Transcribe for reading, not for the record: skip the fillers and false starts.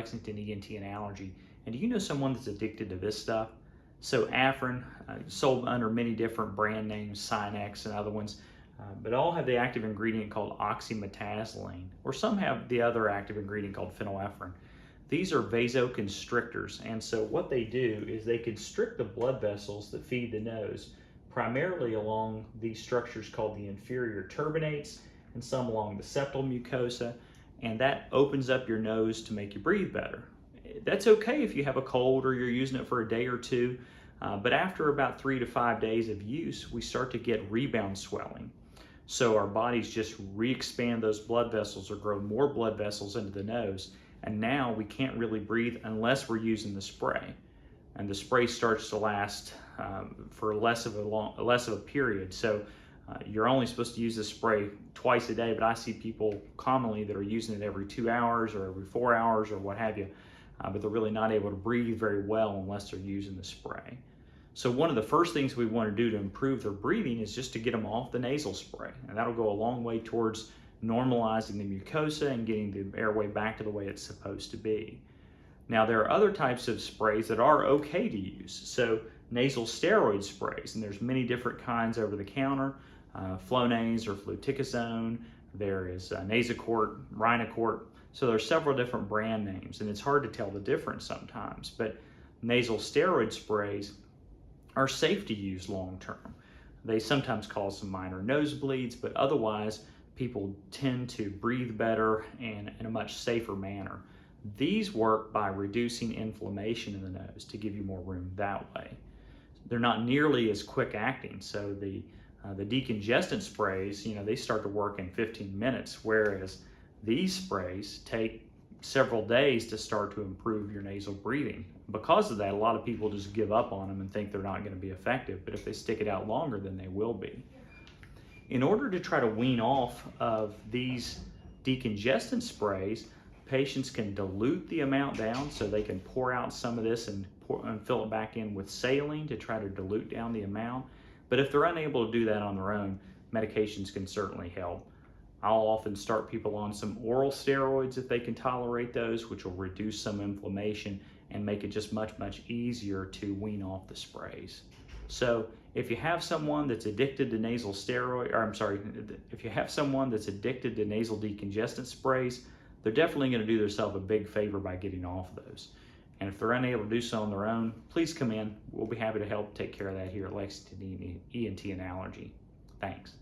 Lexington ENT and Allergy. And do you know someone that's addicted to this stuff? So Afrin, sold under many different brand names, Sinex and other ones, but all have the active ingredient called oxymetazoline, or some have the other active ingredient called phenylephrine. These are vasoconstrictors, and so what they do is they constrict the blood vessels that feed the nose, primarily along these structures called the inferior turbinates and some along the septal mucosa, and that opens up your nose to make you breathe better. That's okay if you have a cold or you're using it for a day or two, but after about 3 to 5 days of use, we start to get rebound swelling. So our bodies just re-expand those blood vessels or grow more blood vessels into the nose, and now we can't really breathe unless we're using the spray. And the spray starts to last for less of a period. So you're only supposed to use the spray twice a day, but I see people commonly that are using it every 2 hours or every 4 hours or what have you, but they're really not able to breathe very well unless they're using the spray. So one of the first things we want to do to improve their breathing is just to get them off the nasal spray, and that'll go a long way towards normalizing the mucosa and getting the airway back to the way it's supposed to be. Now, there are other types of sprays that are okay to use. So nasal steroid sprays, and there's many different kinds over the counter, Flonase or fluticasone, there is Nasacort, Rhinocort, so there's several different brand names, and it's hard to tell the difference sometimes, but nasal steroid sprays are safe to use long term. They sometimes cause some minor nosebleeds, but otherwise people tend to breathe better and in a much safer manner. These work by reducing inflammation in the nose to give you more room that way. They're not nearly as quick acting, so the decongestant sprays, they start to work in 15 minutes, whereas these sprays take several days to start to improve your nasal breathing. Because of that, a lot of people just give up on them and think they're not going to be effective, but if they stick it out longer, then they will be. In order to try to wean off of these decongestant sprays, patients can dilute the amount down, so they can pour out some of this and fill it back in with saline to try to dilute down the amount. But if they're unable to do that on their own, medications can certainly help. I'll often start people on some oral steroids if they can tolerate those, which will reduce some inflammation and make it just much easier to wean off the sprays. So if you have someone that's addicted to nasal if you have someone that's addicted to nasal decongestant sprays, they're definitely going to do themselves a big favor by getting off those. And if they're unable to do so on their own, please come in. We'll be happy to help take care of that here at Lexington ENT and Allergy. Thanks.